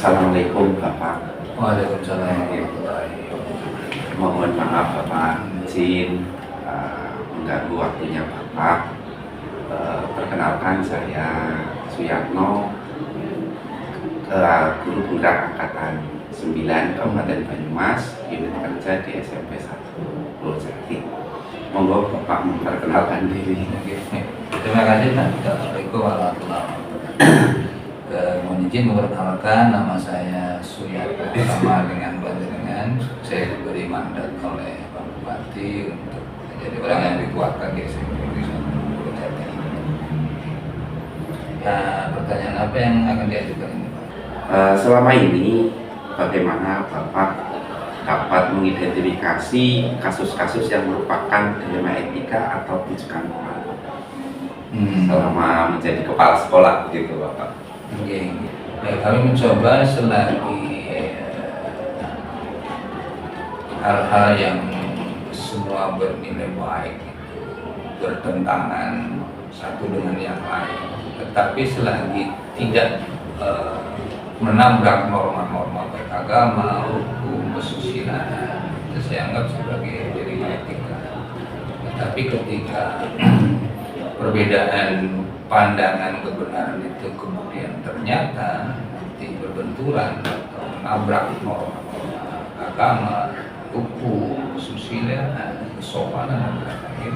Assalamualaikum Bapak. Waalaikumsalam warahmatullahi wabarakatuh. Mohon maaf Bapak, izin mengganggu waktunya Bapak. Perkenalkan saya Suyatno, guru penggerak angkatan 9 Kabupaten Banyumas, unit kerja di SMP 1 Purwojati. Monggo Bapak memperkenalkan diri. Terima kasih. Assalamualaikum warahmatullahi wabarakatuh. Mohon izin memperkenalkan, nama saya Suyatno, sama dengan panjenengan. Saya diberi mandat oleh Pak Bupati untuk menjadi orang yang dikuatkan di SMP Purwojati. Pertanyaan apa yang akan diajukan ini, Pak? Selama ini bagaimana Bapak dapat mengidentifikasi kasus-kasus yang merupakan dilema etika atau bujukan moral selama menjadi kepala sekolah gitu Bapak? Oke. Baik, kami mencoba selagi hal-hal yang semua bernilai baik itu bertentangan satu dengan yang lain, tetapi selagi tidak menabrak norma-norma beragama, hukum, kesusilaan, itu saya anggap sebagai dilema etika. Tetapi ketika perbedaan pandangan kebenaran itu kemudian ternyata nanti berbenturan atau menabrak norma-norma agama, hukum, kesusilaan, kesopanan dan lain-lain,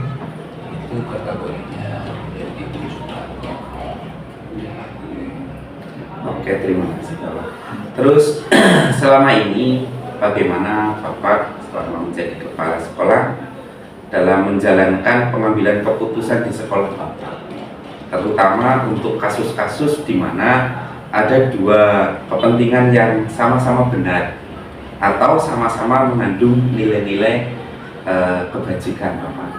itu kategorinya jadi bujukan. Oke, terima kasih Bapak. Terus selama ini bagaimana Bapak selama menjadi kepala sekolah dalam menjalankan pengambilan keputusan di sekolah Bapak, terutama untuk kasus-kasus di mana ada dua kepentingan yang sama-sama benar atau sama-sama mengandung nilai-nilai kebajikan Bapak?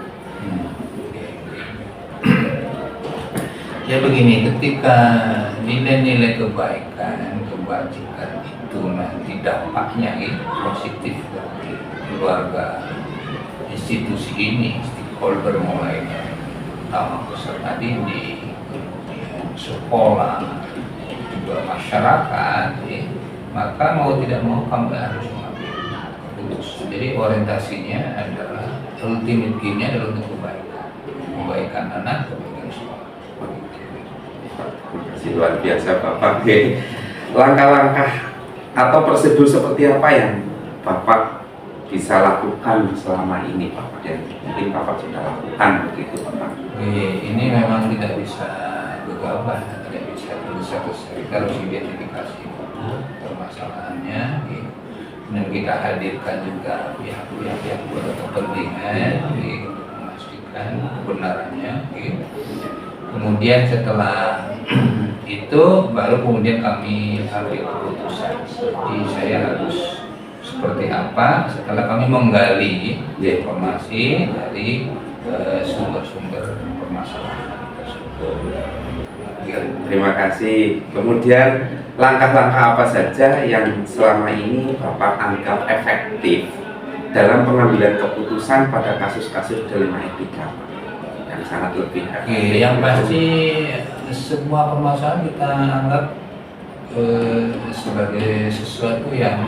Ya begini, ketika nilai-nilai kebaikan, kebajikan itu nanti dampaknya itu positif bagi keluarga, institusi ini, stakeholder mulai dari utama peserta didik, kemudian sekolah, juga masyarakat, ya, maka mau tidak mau kami harus mengambil keputusan. Jadi orientasinya adalah ultimate game-nya adalah untuk kebaikan anak, kebaikan sekolah. Luar biasa Bapak. Langkah-langkah atau prosedur seperti apa yang Bapak bisa lakukan selama ini Bapak, dan mungkin Bapak sudah lakukan begitu Bapak? Ini memang tidak bisa gegabah, tidak bisa tergesa-gesa. Kita harus identifikasi permasalahannya, dan kita hadirkan juga pihak-pihak yang berkepentingan untuk memastikan kebenarannya. Kemudian setelah itu baru kemudian kami ambil keputusan. Jadi saya harus seperti apa setelah kami menggali informasi dari sumber-sumber permasalahan tersebut. Terima kasih. Kemudian langkah-langkah apa saja yang selama ini Bapak anggap efektif dalam pengambilan keputusan pada kasus-kasus dilema etika yang sangat lebih efektif? Yang pasti semua permasalahan kita anggap sebagai sesuatu yang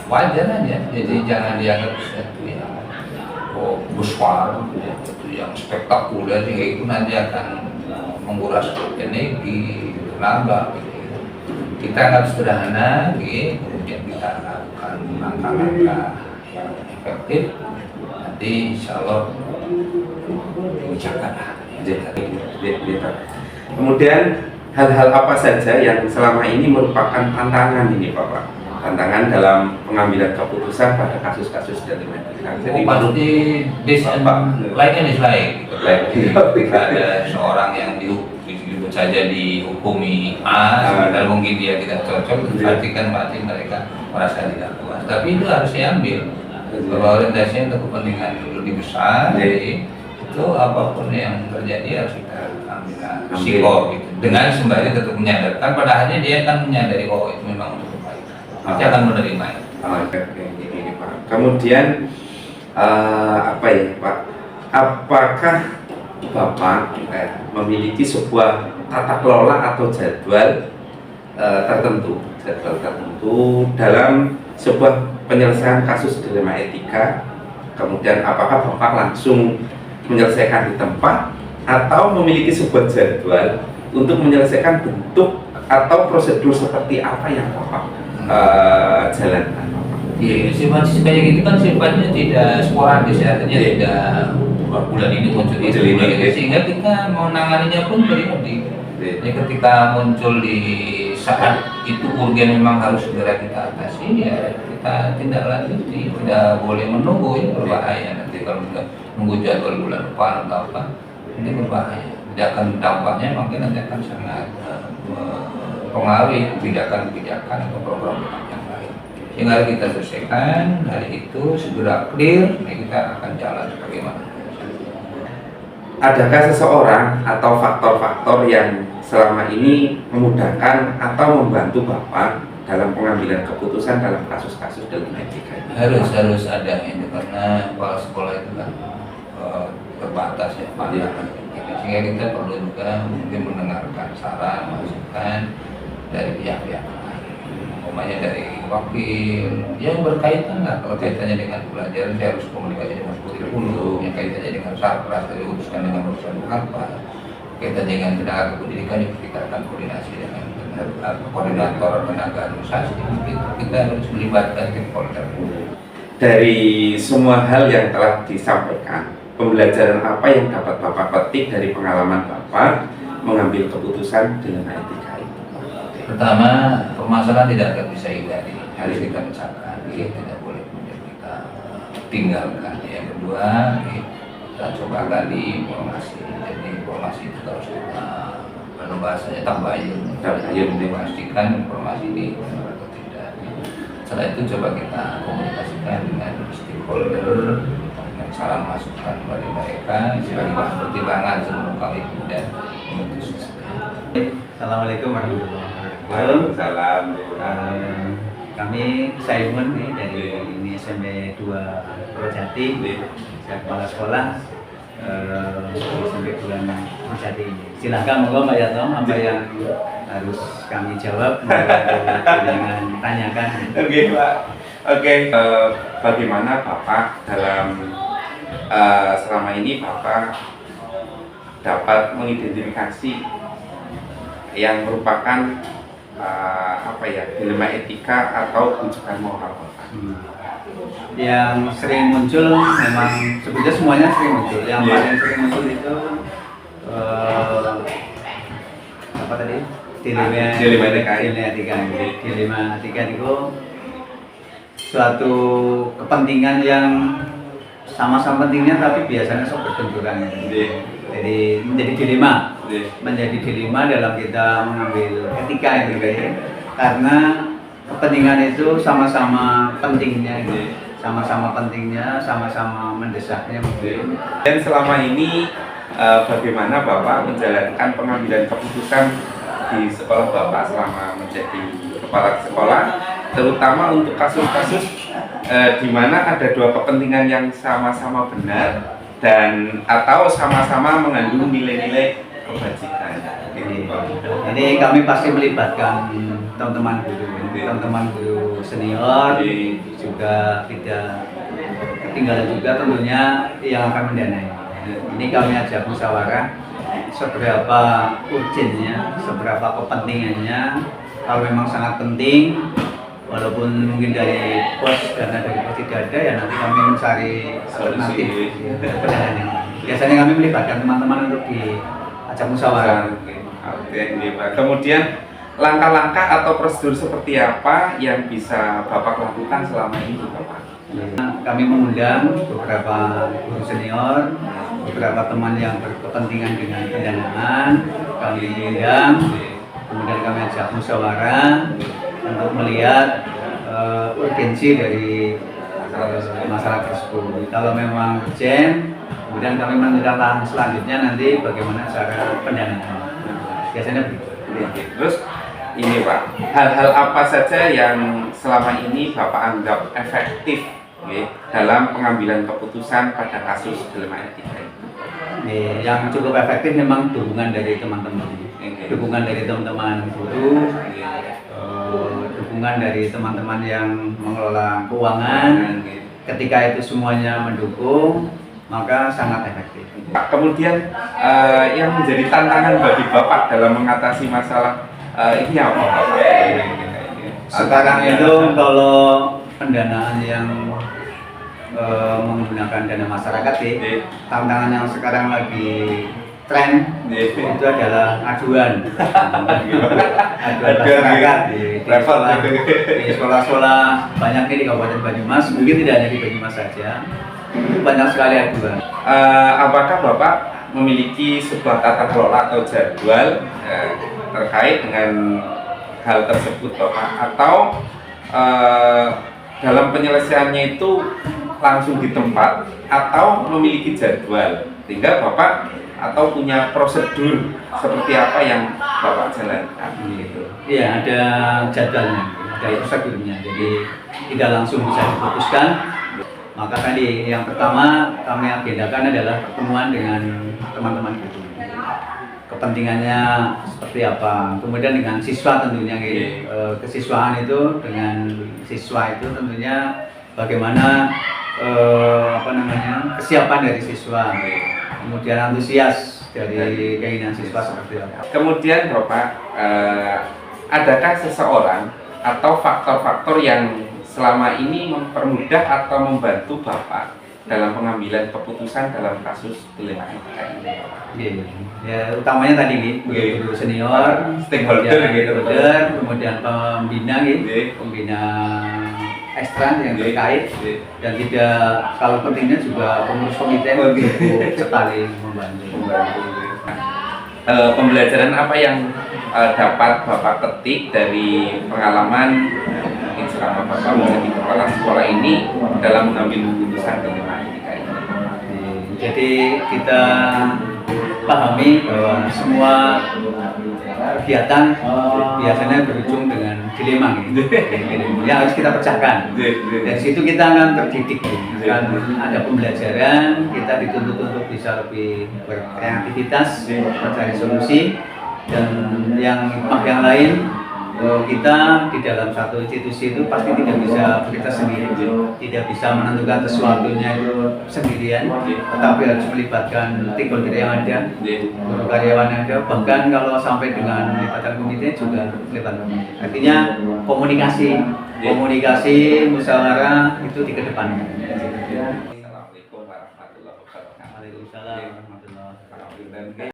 wajar aja, jadi jangan dianggap sesuatu yang besar, sesuatu yang spektakuler, sehingga itu nanti akan menguras energi, tenaga. Kita anggap sederhana, kemudian kita lakukan langkah-langkah yang efektif, nanti insya Allah diucapkan. Kemudian hal-hal apa saja yang selama ini merupakan tantangan ini Bapak? Tantangan dalam pengambilan keputusan pada kasus-kasus dilema etika. Jadi pasti like and dislike. Ketika ada seorang yang disebut saja dihukumi A, sementara mungkin dia tidak cocok, berarti kan mereka merasa tidak puas. Tapi itu harus diambil bahwa orientasinya untuk kepentingan lebih besar. Jadi itu apapun yang terjadi harus kita ambil risiko gitu. Dengan sembari tetap menyadarkan, pada akhirnya dia akan menyadari itu memang untuk kebaikan. Dia akan menerima itu. Ini Pak. Kemudian apa ya Pak? Apakah Bapak memiliki sebuah tata kelola atau jadwal tertentu, jadwal tertentu dalam sebuah penyelesaian kasus dilema etika. Kemudian apakah Bapak langsung menyelesaikan di tempat atau memiliki sebuah jadwal untuk menyelesaikan bentuk atau prosedur seperti apa yang Bapak jalankan? Iya, sifat kayak gitu kan sifatnya tidak sporadis, artinya tidak bulan ini muncul ini, sehingga kita menanganinya pun periode. Jadi ketika muncul di saat itu urgen memang harus segera kita atasi, ya kita tindak lanjuti, tidak boleh menunggu, ini berbahaya. Nanti kalau kita nunggu jadwal bulan depan atau apa, ini berbahaya. Tidak akan dampaknya mungkin nanti akan sangat mempengaruhi kebijakan-kebijakan atau program yang lain. Sehingga kita selesaikan hari itu segera clear, kita akan jalan bagaimana. Adakah seseorang atau faktor-faktor yang selama ini memudahkan atau membantu Bapak dalam pengambilan keputusan dalam kasus-kasus dalam etika? Harus ada ini, karena kepala sekolah itu kan terbatas ya pandangan, sehingga kita perlu juga mungkin mendengarkan saran, masukan dari pihak-pihak lain, umpamanya dari wakil yang berkaitan lah. Kalau kaitannya dengan pelajaran, saya harus komunikasi dengan kurikulum, yang kaitannya dengan sarpras, saya uruskan dengan urusan apa, kaitan dengan tenaga kependidikan, kita akan koordinasi dengan koordinator tenaga administrasi. Kita harus melibatkan stakeholder. Dari semua hal yang telah disampaikan, pembelajaran apa yang dapat Bapak petik dari pengalaman Bapak mengambil keputusan dalam etika itu? Pertama, permasalahan tidak akan bisa hindari, harus kita pecahkan, tidak boleh kemudian kita tinggalkan. Yang kedua, kita coba gali informasi. Jadi informasi itu harus kita, kalau bahasanya tabayun, memastikan informasi ini benar atau tidak. Setelah itu coba kita komunikasikan dengan stakeholder, dengan saran masukan dari mereka sebagai bahan pertimbangan sebelum kami kemudian memutuskan. Assalamualaikum warahmatullahi wabarakatuh. Waalaikumsalam. Kami Simon nih dari ini SMP 2 Purwojati, saya kepala sekolah di SMP 2 Purwojati ini. Silahkan monggo Mbak Yatno, apa yang harus kami jawab, dengan tanyakan. Oke Pak. Oke, bagaimana Bapak dalam selama ini Bapak dapat mengidentifikasi yang merupakan dilema etika atau rujukan moral Bapak? Yang sering muncul memang sebetulnya semuanya sering muncul. Yang paling sering muncul itu apa tadi? Dilema etika itu suatu kepentingan yang sama-sama pentingnya tapi biasanya sok berbenturan. Jadi menjadi dilema dalam kita mengambil etika itu karena kepentingan itu sama-sama pentingnya, sama-sama mendesaknya. Dan selama ini bagaimana Bapak menjalankan pengambilan keputusan di sekolah Bapak selama menjadi kepala sekolah, terutama untuk kasus-kasus di mana ada dua kepentingan yang sama-sama benar dan atau sama-sama mengandung nilai-nilai kebajikan. Ini kami pasti melibatkan teman-teman guru senior, juga tidak ketinggalan juga tentunya yang akan mendanai. Ini kami ajak musyawarah seberapa urgennya, seberapa kepentingannya. Kalau memang sangat penting, walaupun mungkin dari pos dana dari pos tidak ada, ya nanti kami mencari alternatif pendanaan. Biasanya kami melibatkan teman-teman untuk diajak musyawarah. Oke, Pak. Kemudian langkah-langkah atau prosedur seperti apa yang bisa Bapak lakukan selama ini, Bapak? Kami mengundang beberapa guru senior, beberapa teman yang berkepentingan dengan pendanaan. Kami undang, kemudian kami ajak musyawarah untuk melihat urgensi dari masalah tersebut. Kalau memang urgent, kemudian kami menentukan selanjutnya nanti bagaimana cara pendanaan. Biasanya begitu. Terus ini Pak, hal-hal apa saja yang selama ini Bapak anggap efektif dalam pengambilan keputusan pada kasus dilema etika itu? Yang cukup efektif memang dukungan dari teman-teman, Oke. dukungan dari teman-teman guru, dukungan dari teman-teman yang mengelola keuangan. Ketika itu semuanya mendukung, maka sangat efektif. Pak, kemudian yang menjadi tantangan bagi Bapak dalam mengatasi masalah ini apa Pak? Sekarang itu kalau pendanaan yang menggunakan dana masyarakat tantangan yang sekarang lagi tren itu adalah aduan masyarakat di sekolah-sekolah banyak nih di Kabupaten Banyumas, mungkin tidak hanya di Banyumas saja, itu banyak sekali aduan. Apakah Bapak memiliki sebuah tata kelola atau jadwal terkait dengan hal tersebut Bapak, atau dalam penyelesaiannya itu langsung di tempat atau memiliki jadwal sehingga Bapak atau punya prosedur seperti apa yang Bapak jalankan gitu? Iya, ada jadwalnya, ada prosedurnya, jadi tidak langsung bisa diputuskan. Maka tadi yang pertama kami agendakan adalah pertemuan dengan teman-teman guru. Kepentingannya seperti apa, kemudian dengan siswa tentunya, kesiswaan itu dengan siswa itu tentunya bagaimana kesiapan dari siswa, kemudian antusias dari keinginan siswa seperti apa. Kemudian Bapak, adakah seseorang atau faktor-faktor yang selama ini mempermudah atau membantu Bapak dalam pengambilan keputusan dalam kasus dilema etika ini? Ya, utamanya tadi nih, guru senior, stakeholder gitu, kemudian pembina pembina ekstra yang terkait, dan tidak kalau pentingnya juga pengurus komite untuk saling membantu. Pembelajaran apa yang dapat Bapak petik dari pengalaman mungkin selama Bapak menjadi kepala sekolah ini dalam mengambil keputusan dilema etika ini? Jadi kita pahami bahwa semua kegiatan biasanya berujung dengan dilema yang harus kita pecahkan. Dari situ kita akan terdidik, akan ada pembelajaran, kita dituntut untuk bisa lebih berkreativitas, mencari solusi, dan yang lain kita di dalam satu institusi itu pasti tidak bisa bekerja sendiri, tidak bisa menentukan sesuatunya itu sendirian, tetapi harus melibatkan stakeholder yang ada, guru karyawan yang ada, bahkan kalau sampai dengan melibatkan komite juga melibatkan. Artinya komunikasi, musyawarah itu dikedepankan. Assalamualaikum warahmatullahi wabarakatuh. Waalaikumsalam warahmatullahi wabarakatuh.